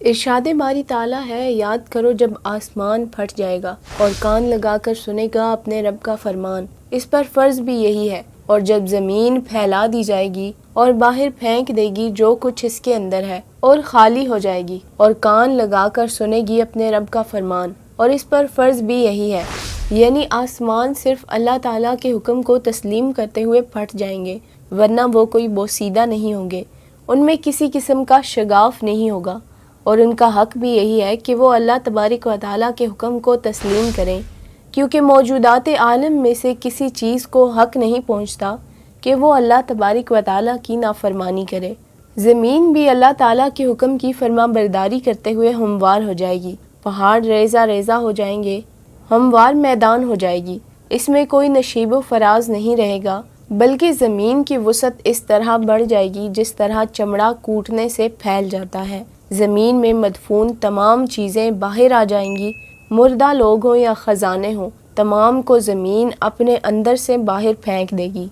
ارشاد باری تعالیٰ ہے، یاد کرو جب آسمان پھٹ جائے گا اور کان لگا کر سنے گا اپنے رب کا فرمان۔ اس پر فرض بھی یہی ہے۔ اور جب زمین پھیلا دی جائے گی اور باہر پھینک دے گی جو کچھ اس کے اندر ہے اور خالی ہو جائے گی اور کان لگا کر سنے گی اپنے رب کا فرمان، اور اس پر فرض بھی یہی ہے، یعنی آسمان صرف اللہ تعالیٰ کے حکم کو تسلیم کرتے ہوئے پھٹ جائیں گے، ورنہ وہ کوئی بوسیدہ نہیں ہوں گے، ان میں کسی قسم کا شگاف نہیں ہوگا، اور ان کا حق بھی یہی ہے کہ وہ اللہ تبارک و تعالیٰ کے حکم کو تسلیم کریں، کیونکہ موجودات عالم میں سے کسی چیز کو حق نہیں پہنچتا کہ وہ اللہ تبارک و تعالیٰ کی نافرمانی کرے۔ زمین بھی اللہ تعالیٰ کے حکم کی فرما برداری کرتے ہوئے ہموار ہو جائے گی، پہاڑ ریزہ ریزہ ہو جائیں گے، ہموار میدان ہو جائے گی، اس میں کوئی نشیب و فراز نہیں رہے گا، بلکہ زمین کی وسعت اس طرح بڑھ جائے گی جس طرح چمڑا کوٹنے سے پھیل جاتا ہے۔ زمین میں مدفون تمام چیزیں باہر آ جائیں گی، مردہ لوگ ہوں یا خزانے ہوں، تمام کو زمین اپنے اندر سے باہر پھینک دے گی۔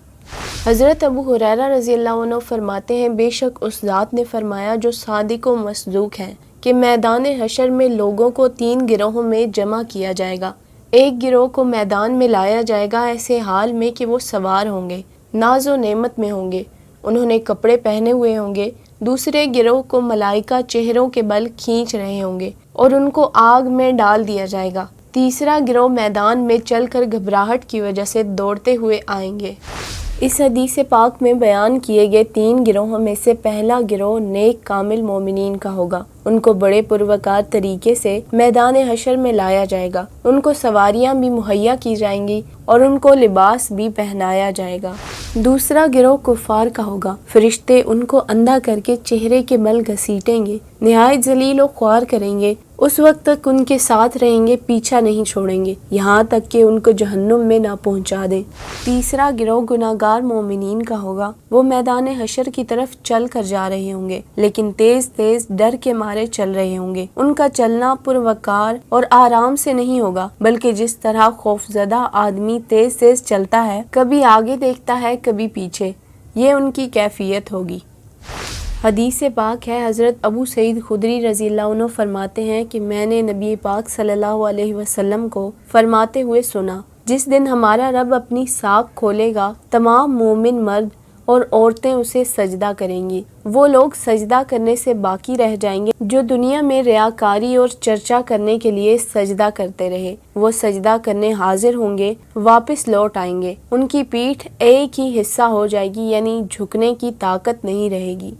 حضرت ابو ہریرہ رضی اللہ عنہ فرماتے ہیں، بے شک اس ذات نے فرمایا جو صادق و مصدوق ہے کہ میدان حشر میں لوگوں کو 3 گروہوں میں جمع کیا جائے گا۔ ایک گروہ کو میدان میں لایا جائے گا ایسے حال میں کہ وہ سوار ہوں گے، ناز و نعمت میں ہوں گے، انہوں نے کپڑے پہنے ہوئے ہوں گے۔ دوسرے گروہ کو ملائکہ چہروں کے بل کھینچ رہے ہوں گے اور ان کو آگ میں ڈال دیا جائے گا۔ تیسرا گروہ میدان میں چل کر گھبراہٹ کی وجہ سے دوڑتے ہوئے آئیں گے۔ اس حدیث پاک میں بیان کیے گئے 3 گروہوں میں سے پہلا گروہ نیک کامل مومنین کا ہوگا، ان کو بڑے پروقار طریقے سے میدان حشر میں لایا جائے گا، ان کو سواریاں بھی مہیا کی جائیں گی اور ان کو لباس بھی پہنایا جائے گا۔ دوسرا گروہ کفار کا ہوگا، فرشتے ان کو اندھا کر کے چہرے کے بل گھسیٹیں گے، نہایت ذلیل و خوار کریں گے، اس وقت تک ان کے ساتھ رہیں گے، پیچھا نہیں چھوڑیں گے یہاں تک کہ ان کو جہنم میں نہ پہنچا دیں۔ تیسرا گروہ گناہگار مومنین کا ہوگا، وہ میدان حشر کی طرف چل کر جا رہے ہوں گے لیکن تیز تیز ڈر کے مارے چل رہے ہوں گے، ان کا چلنا پروقار اور آرام سے نہیں ہوگا، بلکہ جس طرح خوفزدہ آدمی تیز تیز چلتا ہے، کبھی آگے دیکھتا ہے کبھی پیچھے، یہ ان کی کیفیت ہوگی۔ حدیث پاک ہے، حضرت ابو سعید خدری رضی اللہ عنہ فرماتے ہیں کہ میں نے نبی پاک صلی اللہ علیہ وسلم کو فرماتے ہوئے سنا، جس دن ہمارا رب اپنی ساکھ کھولے گا، تمام مومن مرد اور عورتیں اسے سجدہ کریں گی، وہ لوگ سجدہ کرنے سے باقی رہ جائیں گے جو دنیا میں ریاکاری اور چرچا کرنے کے لیے سجدہ کرتے رہے، وہ سجدہ کرنے حاضر ہوں گے، واپس لوٹ آئیں گے، ان کی پیٹھ ایک ہی حصہ ہو جائے گی، یعنی جھکنے کی طاقت نہیں رہے گی۔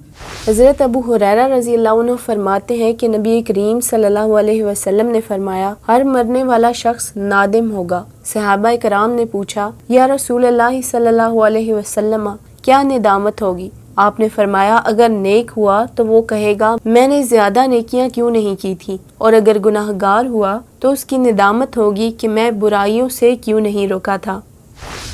حضرت ابو ہریرہ رضی اللہ عنہ فرماتے ہیں کہ نبی کریم صلی اللہ علیہ وسلم نے فرمایا، ہر مرنے والا شخص نادم ہوگا۔ صحابہ کرام نے پوچھا، یا رسول اللہ صلی اللہ علیہ وسلم، کیا ندامت ہوگی؟ آپ نے فرمایا، اگر نیک ہوا تو وہ کہے گا میں نے زیادہ نیکیاں کیوں نہیں کی تھی، اور اگر گناہگار ہوا تو اس کی ندامت ہوگی کہ میں برائیوں سے کیوں نہیں روکا تھا۔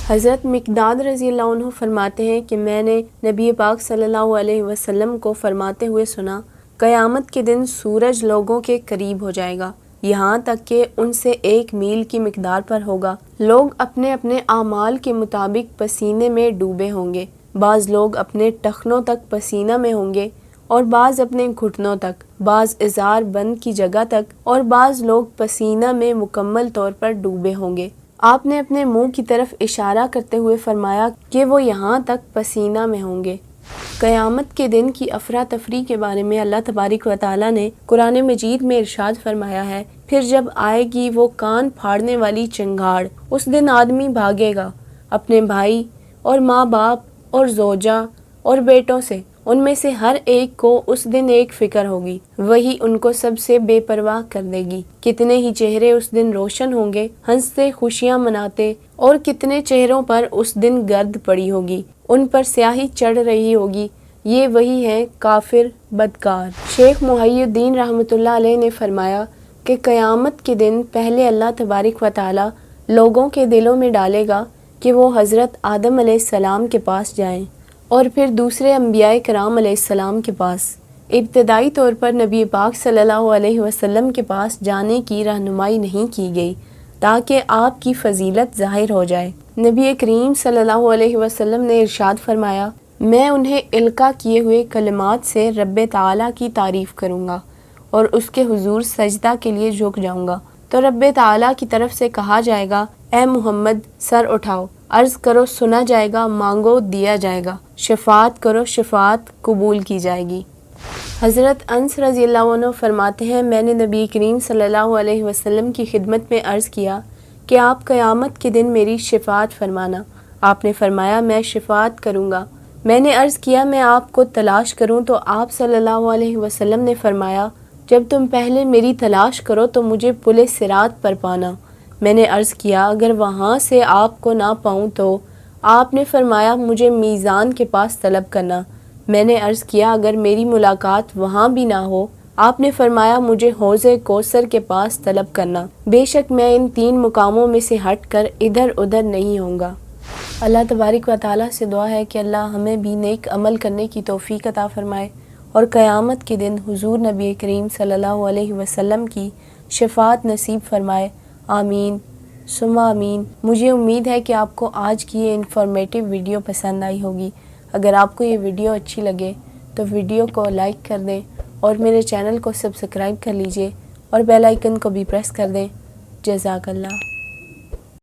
حضرت مقداد رضی اللہ عنہ فرماتے ہیں کہ میں نے نبی پاک صلی اللہ علیہ وسلم کو فرماتے ہوئے سنا، قیامت کے دن سورج لوگوں کے قریب ہو جائے گا، یہاں تک کہ ان سے 1 میل کی مقدار پر ہوگا، لوگ اپنے اپنے اعمال کے مطابق پسینے میں ڈوبے ہوں گے، بعض لوگ اپنے ٹخنوں تک پسینہ میں ہوں گے اور بعض اپنے گھٹنوں تک، بعض ازار بند کی جگہ تک، اور بعض لوگ پسینہ میں مکمل طور پر ڈوبے ہوں گے۔ آپ نے اپنے منہ کی طرف اشارہ کرتے ہوئے فرمایا کہ وہ یہاں تک پسینہ میں ہوں گے۔ قیامت کے دن کی افراتفری کے بارے میں اللہ تبارک و تعالیٰ نے قرآن مجید میں ارشاد فرمایا ہے، پھر جب آئے گی وہ کان پھاڑنے والی چنگھاڑ، اس دن آدمی بھاگے گا اپنے بھائی اور ماں باپ اور زوجہ اور بیٹوں سے، ان میں سے ہر ایک کو اس دن ایک فکر ہوگی، وہی ان کو سب سے بے پرواہ کر دے گی۔ کتنے ہی چہرے اس دن روشن ہوں گے، ہنستے خوشیاں مناتے، اور کتنے چہروں پر اس دن گرد پڑی ہوگی، ان پر سیاہی چڑھ رہی ہوگی، یہ وہی ہیں کافر بدکار۔ شیخ محی الدین رحمۃ اللہ علیہ نے فرمایا کہ قیامت کے دن پہلے اللہ تبارک و تعالی لوگوں کے دلوں میں ڈالے گا کہ وہ حضرت آدم علیہ السلام کے پاس جائیں، اور پھر دوسرے انبیاء کرام علیہ السلام کے پاس۔ ابتدائی طور پر نبی پاک صلی اللہ علیہ وسلم کے پاس جانے کی رہنمائی نہیں کی گئی تاکہ آپ کی فضیلت ظاہر ہو جائے۔ نبی کریم صلی اللہ علیہ وسلم نے ارشاد فرمایا، میں انہیں القاء کیے ہوئے کلمات سے رب تعالیٰ کی تعریف کروں گا، اور اس کے حضور سجدہ کے لیے جھک جاؤں گا تو رب تعالیٰ کی طرف سے کہا جائے گا اے محمد سر اٹھاؤ، عرض کرو سنا جائے گا، مانگو دیا جائے گا، شفاعت کرو شفاعت قبول کی جائے گی۔ حضرت انس رضی اللہ عنہ فرماتے ہیں میں نے نبی کریم صلی اللہ علیہ وسلم کی خدمت میں عرض کیا کہ آپ قیامت کے دن میری شفاعت فرمانا۔ آپ نے فرمایا میں شفاعت کروں گا۔ میں نے عرض کیا میں آپ کو تلاش کروں تو آپ صلی اللہ علیہ وسلم نے فرمایا جب تم پہلے میری تلاش کرو تو مجھے پل صراط پر پانا۔ میں نے عرض کیا اگر وہاں سے آپ کو نہ پاؤں تو؟ آپ نے فرمایا مجھے میزان کے پاس طلب کرنا۔ میں نے عرض کیا اگر میری ملاقات وہاں بھی نہ ہو؟ آپ نے فرمایا مجھے حوض کوثر کے پاس طلب کرنا، بے شک میں ان 3 مقاموں میں سے ہٹ کر ادھر ادھر نہیں ہوں گا۔ اللہ تبارک و تعالیٰ سے دعا ہے کہ اللہ ہمیں بھی نیک عمل کرنے کی توفیق عطا فرمائے اور قیامت کے دن حضور نبی کریم صلی اللہ علیہ وسلم کی شفاعت نصیب فرمائے، آمین ثم آمین۔ مجھے امید ہے کہ آپ کو آج کی یہ انفارمیٹیو ویڈیو پسند آئی ہوگی۔ اگر آپ کو یہ ویڈیو اچھی لگے تو ویڈیو کو لائک کر دیں اور میرے چینل کو سبسکرائب کر لیجئے اور بیل آئیکن کو بھی پریس کر دیں۔ جزاک اللہ۔